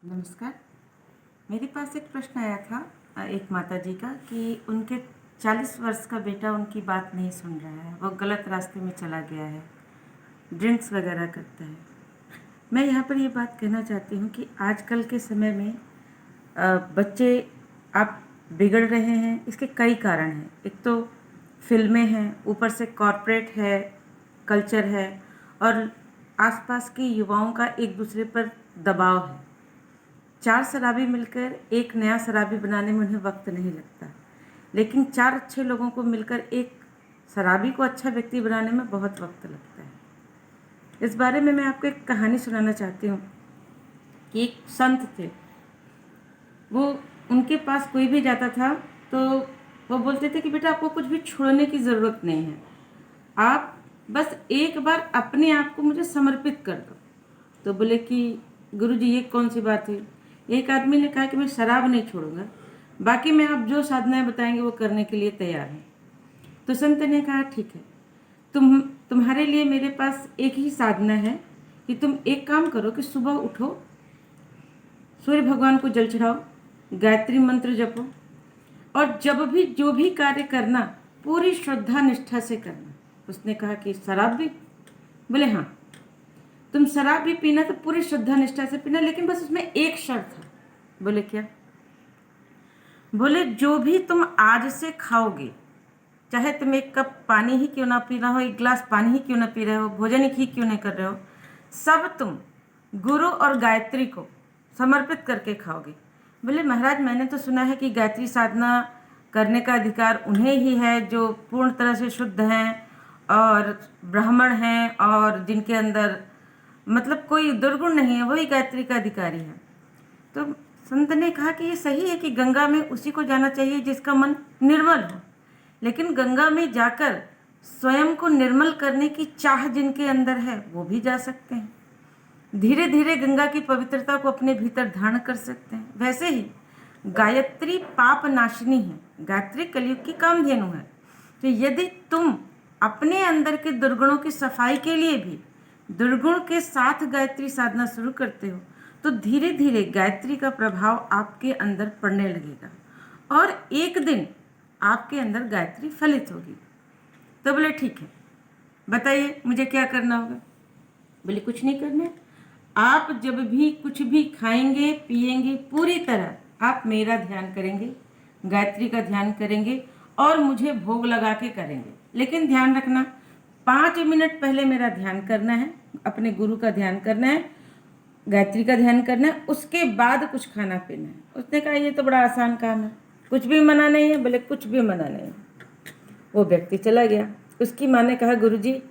नमस्कार। मेरे पास एक प्रश्न आया था एक माता जी का कि उनके 40 वर्ष का बेटा उनकी बात नहीं सुन रहा है, वो गलत रास्ते में चला गया है, ड्रिंक्स वगैरह करता है। मैं यहाँ पर ये बात कहना चाहती हूँ कि आजकल के समय में बच्चे आप बिगड़ रहे हैं, इसके कई कारण हैं। एक तो फिल्में हैं, ऊपर से कॉरपोरेट है, कल्चर है, और आसपास के युवाओं का एक दूसरे पर दबाव है। 4 शराबी मिलकर एक नया शराबी बनाने में उन्हें वक्त नहीं लगता, लेकिन 4 अच्छे लोगों को मिलकर एक शराबी को अच्छा व्यक्ति बनाने में बहुत वक्त लगता है। इस बारे में मैं आपको एक कहानी सुनाना चाहती हूँ कि एक संत थे। वो उनके पास कोई भी जाता था तो वो बोलते थे कि बेटा आपको कुछ भी छोड़ने की ज़रूरत नहीं है, आप बस एक बार अपने आप को मुझे समर्पित कर दो। तो बोले कि गुरुजी ये कौन सी बात है। एक आदमी ने कहा कि मैं शराब नहीं छोड़ूंगा, बाकी मैं आप जो साधनाएं बताएंगे वो करने के लिए तैयार हूँ। तो संत ने कहा ठीक है, तुम्हारे लिए मेरे पास एक ही साधना है कि तुम एक काम करो कि सुबह उठो, सूर्य भगवान को जल चढ़ाओ, गायत्री मंत्र जपो, और जब भी जो भी कार्य करना पूरी श्रद्धा निष्ठा से करना। उसने कहा कि शराब भी? बोले हाँ, तुम शराब भी पीना तो पूरी श्रद्धा निष्ठा से पीना, लेकिन बस उसमें एक शर्त है। बोले क्या? बोले जो भी तुम आज से खाओगे, चाहे तुम एक कप पानी ही क्यों ना पी रहा हो, एक गिलास पानी ही क्यों ना पी रहे हो, भोजन ही क्यों नहीं कर रहे हो, सब तुम गुरु और गायत्री को समर्पित करके खाओगे। बोले महाराज मैंने तो सुना है कि गायत्री साधना करने का अधिकार उन्हें ही है जो पूर्ण तरह से शुद्ध हैं और ब्राह्मण हैं और जिनके अंदर मतलब कोई दुर्गुण नहीं है, वही गायत्री का अधिकारी है। तो संत ने कहा कि ये सही है कि गंगा में उसी को जाना चाहिए जिसका मन निर्मल हो, लेकिन गंगा में जाकर स्वयं को निर्मल करने की चाह जिनके अंदर है वो भी जा सकते हैं, धीरे धीरे गंगा की पवित्रता को अपने भीतर धारण कर सकते हैं। वैसे ही गायत्री पाप नाशिनी है, गायत्री कलयुग की कामधेनु है। तो यदि तुम अपने अंदर के दुर्गुणों की सफाई के लिए भी दुर्गुण के साथ गायत्री साधना शुरू करते हो तो धीरे धीरे गायत्री का प्रभाव आपके अंदर पड़ने लगेगा और एक दिन आपके अंदर गायत्री फलित होगी। तो बोले ठीक है, बताइए मुझे क्या करना होगा। बोले कुछ नहीं करना है, आप जब भी कुछ भी खाएंगे पिएंगे पूरी तरह आप मेरा ध्यान करेंगे, गायत्री का ध्यान करेंगे और मुझे भोग लगा के करेंगे। लेकिन ध्यान रखना 5 मिनट पहले मेरा ध्यान करना है, अपने गुरु का ध्यान करना है, गायत्री का ध्यान करना है, उसके बाद कुछ खाना पीना है। उसने कहा ये तो बड़ा आसान काम है, कुछ भी मना नहीं है। बोले कुछ भी मना नहीं है। वो व्यक्ति चला गया। उसकी माँ ने कहा गुरुजी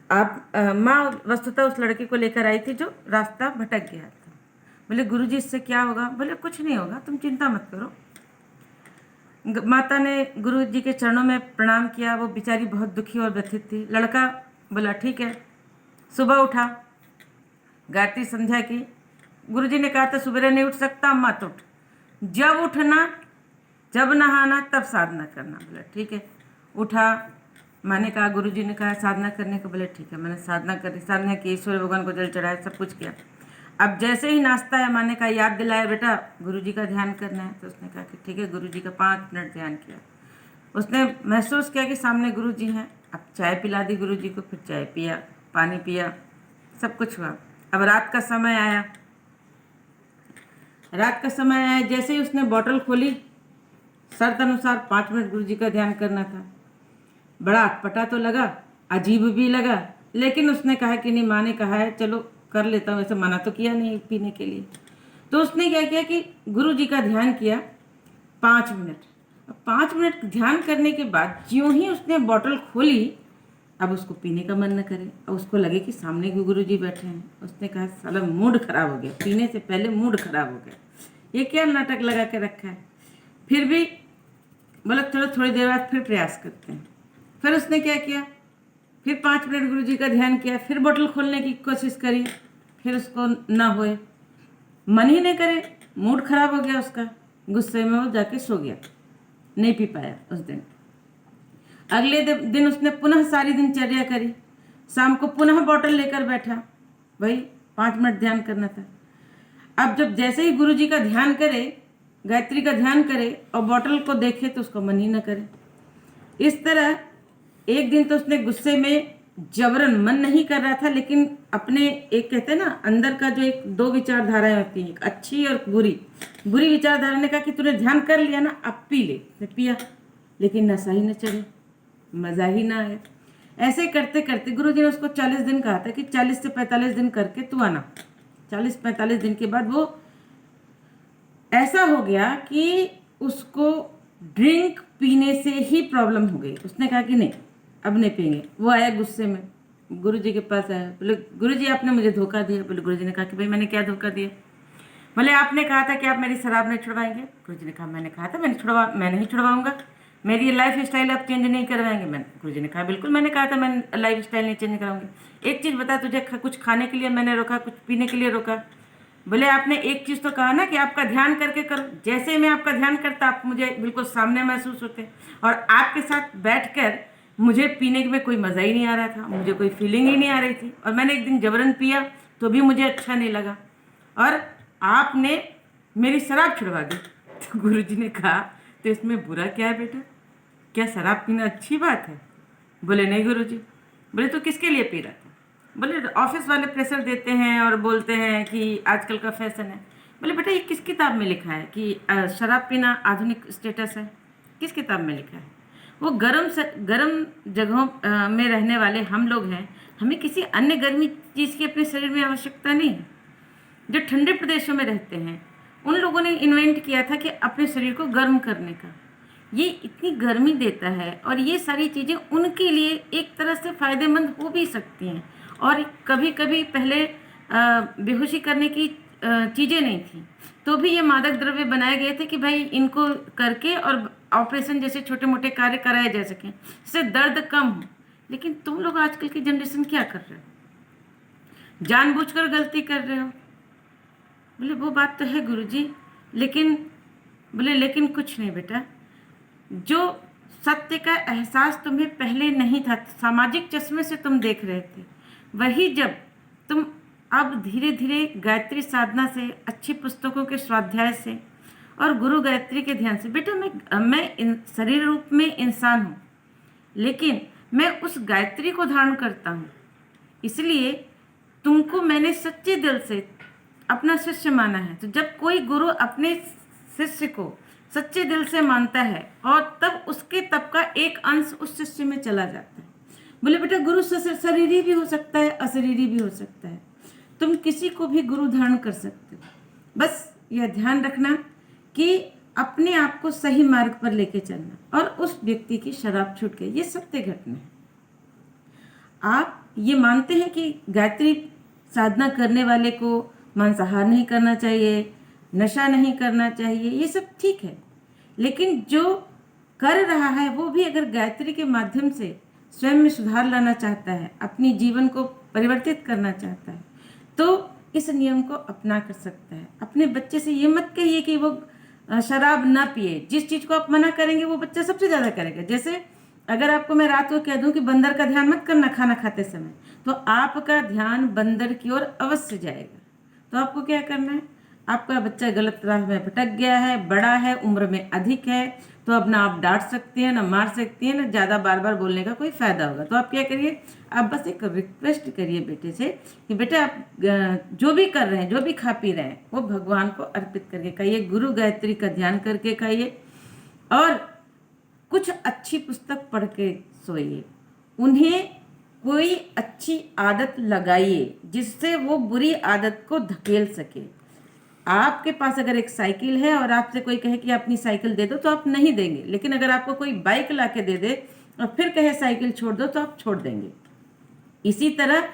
आप माँ वस्तुतः उस लड़के को लेकर आई थी जो रास्ता भटक गया था। बोले गुरुजी इससे क्या होगा। बोले कुछ नहीं होगा, तुम चिंता मत करो। माता ने गुरुजी के चरणों में प्रणाम किया। वो बेचारी बहुत दुखी और व्यथित थी। लड़का बोला ठीक है। सुबह उठा, गायत्री संध्या की। गुरुजी ने कहा था सुबह नहीं उठ सकता, मत उठ, जब उठना जब नहाना तब साधना करना। बोला ठीक है। उठा, मैंने कहा गुरुजी ने कहा साधना करने को। बोले ठीक है। मैंने साधना की, ईश्वर भगवान को जल चढ़ाया, सब कुछ किया। अब जैसे ही नाश्ता है, मैंने कहा याद दिलाया बेटा गुरुजी का ध्यान करना है। तो उसने कहा कि ठीक है। गुरुजी का 5 मिनट ध्यान किया। उसने महसूस किया कि सामने गुरुजी हैं। अब चाय पिला दी गुरुजी को, फिर चाय पिया, पानी पिया, सब कुछ हुआ। अब रात का समय आया। जैसे ही उसने बॉटल खोली, शर्त अनुसार 5 मिनट गुरुजी का ध्यान करना था। बड़ा अटपटा तो लगा, अजीब भी लगा, लेकिन उसने कहा कि नहीं, माँ ने कहा है चलो कर लेता हूँ, ऐसे मना तो किया नहीं पीने के लिए। तो उसने क्या किया कि गुरुजी का ध्यान किया 5 मिनट। 5 मिनट ध्यान करने के बाद ज्यों ही उसने बॉटल खोली, अब उसको पीने का मन न करे और उसको लगे कि सामने गुरुजी बैठे हैं। उसने कहा साला मूड खराब हो गया, पीने से पहले मूड खराब हो गया, ये क्या नाटक लगा के रखा है। फिर भी बोला चलो थोड़ी देर बाद फिर प्रयास करते हैं। फिर उसने क्या किया, फिर 5 मिनट गुरुजी का ध्यान किया, फिर बोतल खोलने की कोशिश करी, फिर उसको ना होए, मन ही नहीं करे, मूड खराब हो गया उसका। गुस्से में वो जाके सो गया, नहीं पी पाया उस दिन। अगले दिन उसने पुनः सारी दिनचर्या करी। शाम को पुनः बोतल लेकर बैठा, भाई 5 मिनट ध्यान करना था। अब जब जैसे ही गुरु जी का ध्यान करे, गायत्री का ध्यान करे और बॉटल को देखे तो उसको मन ही ना करे। इस तरह एक दिन तो उसने गुस्से में जबरन, मन नहीं कर रहा था, लेकिन अपने एक कहते हैं ना अंदर का जो एक दो विचारधाराएं होती हैं, एक अच्छी और बुरी। बुरी विचारधारा ने कहा कि तूने ध्यान कर लिया ना, अब पी ले। तो पिया, लेकिन नशा ही न चढ़े, मज़ा ही ना आए। ऐसे करते करते गुरु जी ने उसको 40 दिन कहा था कि 40 से 45 दिन करके तू आना। 40-45 दिन के बाद वो ऐसा हो गया कि उसको ड्रिंक पीने से ही प्रॉब्लम हो गई। उसने कहा कि नहीं, अब नहीं पियेंगे। वो आया गुस्से में, गुरु जी के पास आया, बोले गुरु जी आपने मुझे धोखा दिया। बोले गुरु जी ने कहा कि भाई मैंने क्या धोखा दिया? बोले आपने कहा था कि आप मेरी शराब नहीं छुड़वाएंगे। गुरु जी ने कहा मैंने कहा था मैं नहीं छुड़वाऊंगा। मेरी लाइफ स्टाइल आप चेंज नहीं करवाएंगे। गुरु जी ने कहा बिल्कुल मैंने कहा था मैं लाइफ स्टाइल नहीं चेंज कराऊंगी। एक चीज़ बता, तुझे कुछ खाने के लिए मैंने रोका, कुछ पीने के लिए रोका? बोले आपने एक चीज़ तो कहा ना कि आपका ध्यान करके करो। जैसे मैं आपका ध्यान करता, आप मुझे बिल्कुल सामने महसूस होते और आपके साथ बैठकर मुझे पीने में कोई मज़ा ही नहीं आ रहा था, मुझे कोई फीलिंग ही नहीं आ रही थी। और मैंने एक दिन जबरन पिया तो भी मुझे अच्छा नहीं लगा और आपने मेरी शराब छुड़वा दी। तो गुरु जी ने कहा तो इसमें बुरा क्या है बेटा? क्या शराब पीना अच्छी बात है? बोले नहीं गुरु जी। बोले तो किसके लिए पी रहा था? बोले ऑफिस वाले प्रेशर देते हैं और बोलते हैं कि आजकल का फैशन है। बोले बेटा ये किस किताब में लिखा है कि शराब पीना आधुनिक स्टेटस है? किस किताब में लिखा है? वो गर्म जगहों में रहने वाले हम लोग हैं, हमें किसी अन्य गर्मी चीज़ की अपने शरीर में आवश्यकता नहीं है। जो ठंडे प्रदेशों में रहते हैं उन लोगों ने इन्वेंट किया था कि अपने शरीर को गर्म करने का। ये इतनी गर्मी देता है और ये सारी चीज़ें उनके लिए एक तरह से फ़ायदेमंद हो भी सकती हैं। और कभी कभी पहले बेहोशी करने की चीज़ें नहीं थी तो भी ये मादक द्रव्य बनाए गए थे कि भाई इनको करके और ऑपरेशन जैसे छोटे मोटे कार्य कराए जा सकें, इससे दर्द कम हो। लेकिन तुम लोग आजकल की जनरेशन क्या कर रहे हो? जानबूझकर गलती कर रहे हो। बोले वो बात तो है गुरुजी, लेकिन कुछ नहीं बेटा, जो सत्य का एहसास तुम्हें पहले नहीं था, सामाजिक चश्मे से तुम देख रहे थे, वही जब तुम अब धीरे धीरे गायत्री साधना से, अच्छी पुस्तकों के स्वाध्याय से और गुरु गायत्री के ध्यान से, बेटा मैं शरीर रूप में इंसान हूँ, लेकिन मैं उस गायत्री को धारण करता हूँ। इसलिए तुमको मैंने सच्चे दिल से अपना शिष्य माना है। तो जब कोई गुरु अपने शिष्य को सच्चे दिल से मानता है और तब उसके तप का एक अंश उस शिष्य में चला जाता है। बोले बेटा गुरु शरीरी भी हो सकता है, अशरीरी भी हो सकता है। तुम किसी को भी गुरु धारण कर सकते हो। बस यह ध्यान रखना कि अपने आप को सही मार्ग पर लेके चलना। और उस व्यक्ति की शराब छूट गई, ये सत्य घटना है। आप ये मानते हैं कि गायत्री साधना करने वाले को मांसाहार नहीं करना चाहिए, नशा नहीं करना चाहिए, ये सब ठीक है। लेकिन जो कर रहा है वो भी अगर गायत्री के माध्यम से स्वयं में सुधार लाना चाहता है, अपनी जीवन को परिवर्तित करना चाहता है, तो इस नियम को अपना कर सकता है। अपने बच्चे से ये मत कहिए कि वो शराब ना पिए। जिस चीज़ को आप मना करेंगे वो बच्चा सबसे ज़्यादा करेगा। जैसे अगर आपको मैं रात को कह दूं कि बंदर का ध्यान मत करना खाना खाते समय, तो आपका ध्यान बंदर की ओर अवश्य जाएगा। तो आपको क्या करना है? आपका बच्चा गलत राह में भटक गया है, बड़ा है, उम्र में अधिक है, तो अब ना आप डांट सकते हैं, ना मार सकती हैं, ना ज़्यादा बार बार बोलने का कोई फ़ायदा होगा। तो आप क्या करिए, आप बस एक रिक्वेस्ट करिए बेटे से कि बेटा आप जो भी कर रहे हैं, जो भी खा पी रहे हैं, वो भगवान को अर्पित करके खाइए, गुरु गायत्री का ध्यान करके खाइए और कुछ अच्छी पुस्तक पढ़ के सोइए। उन्हें कोई अच्छी आदत लगाइए जिससे वो बुरी आदत को धकेल सके। आपके पास अगर एक साइकिल है और आपसे कोई कहे कि अपनी साइकिल दे दो तो आप नहीं देंगे, लेकिन अगर आपको कोई बाइक ला के दे दे और फिर कहे साइकिल छोड़ दो तो आप छोड़ देंगे। इसी तरह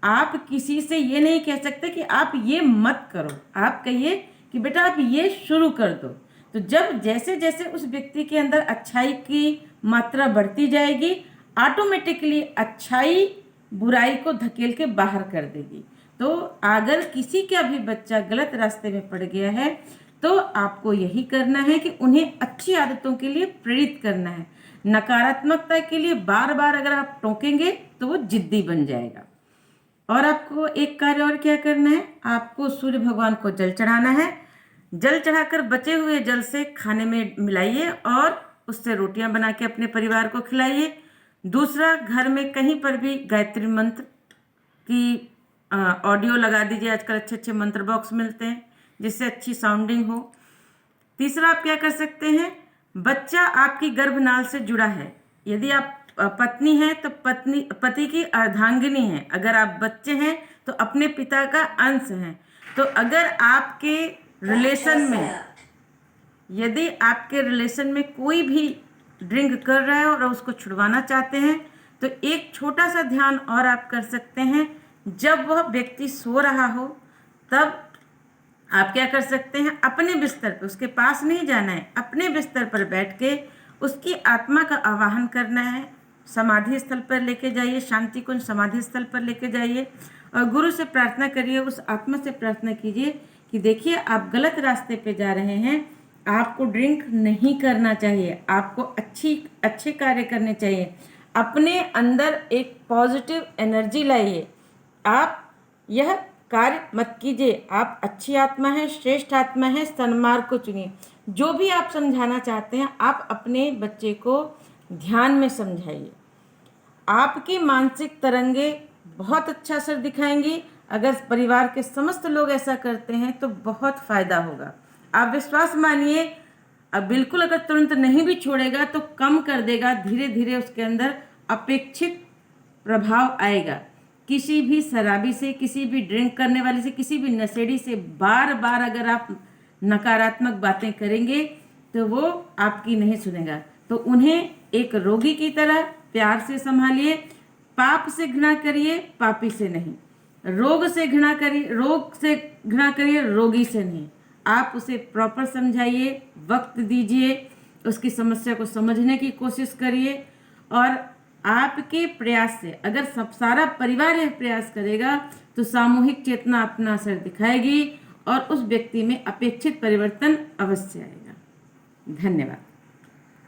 आप किसी से ये नहीं कह सकते कि आप ये मत करो, आप कहिए कि बेटा आप ये शुरू कर दो। तो जब जैसे जैसे उस व्यक्ति के अंदर अच्छाई की मात्रा बढ़ती जाएगी, ऑटोमेटिकली अच्छाई बुराई को धकेल के बाहर कर देगी। तो अगर किसी का भी बच्चा गलत रास्ते में पड़ गया है तो आपको यही करना है कि उन्हें अच्छी आदतों के लिए प्रेरित करना है। नकारात्मकता के लिए बार बार अगर आप टोकेंगे तो वो जिद्दी बन जाएगा। और आपको एक कार्य और क्या करना है, आपको सूर्य भगवान को जल चढ़ाना है। जल चढ़ाकर बचे हुए जल से खाने में मिलाइए और उससे रोटियां बना के अपने परिवार को खिलाइए। दूसरा, घर में कहीं पर भी गायत्री मंत्र की ऑडियो लगा दीजिए। आजकल अच्छे अच्छे मंत्र बॉक्स मिलते हैं जिससे अच्छी साउंडिंग हो। तीसरा, आप क्या कर सकते हैं, बच्चा आपकी गर्भनाल से जुड़ा है। यदि आप पत्नी हैं तो पति की अर्धांगिनी है। अगर आप बच्चे हैं तो अपने पिता का अंश हैं। तो अगर आपके रिलेशन में, यदि आपके रिलेशन में कोई भी ड्रिंक कर रहा है और उसको छुड़वाना चाहते हैं तो एक छोटा सा ध्यान और आप कर सकते हैं। जब वह व्यक्ति सो रहा हो तब आप क्या कर सकते हैं, अपने बिस्तर पर, उसके पास नहीं जाना है, अपने बिस्तर पर बैठ के उसकी आत्मा का आवाहन करना है। समाधि स्थल पर लेके जाइए, शांति कुंज समाधि स्थल पर लेके जाइए और गुरु से प्रार्थना करिए, उस आत्मा से प्रार्थना कीजिए कि देखिए आप गलत रास्ते पे जा रहे हैं, आपको ड्रिंक नहीं करना चाहिए, आपको अच्छे कार्य करने चाहिए। अपने अंदर एक पॉजिटिव एनर्जी लाइए। आप यह कार्य मत कीजिए, आप अच्छी आत्मा है, श्रेष्ठ आत्मा है, सन्मार्ग को चुनिए। जो भी आप समझाना चाहते हैं आप अपने बच्चे को ध्यान में समझाइए। आपकी मानसिक तरंगे बहुत अच्छा असर दिखाएंगी। अगर परिवार के समस्त लोग ऐसा करते हैं तो बहुत फायदा होगा। आप विश्वास मानिए, अब बिल्कुल अगर तुरंत नहीं भी छोड़ेगा तो कम कर देगा, धीरे धीरे उसके अंदर अपेक्षित प्रभाव आएगा। किसी भी शराबी से, किसी भी ड्रिंक करने वाले से, किसी भी नशेड़ी से बार बार अगर आप नकारात्मक बातें करेंगे तो वो आपकी नहीं सुनेगा। तो उन्हें एक रोगी की तरह प्यार से संभालिए। पाप से घृणा करिए, पापी से नहीं। रोग से घृणा करिए, रोगी से नहीं। आप उसे प्रॉपर समझाइए, वक्त दीजिए, उसकी समस्या को समझने की कोशिश करिए। और आपके प्रयास से अगर सब सारा परिवार यह प्रयास करेगा तो सामूहिक चेतना अपना असर दिखाएगी और उस व्यक्ति में अपेक्षित परिवर्तन अवश्य आएगा। धन्यवाद।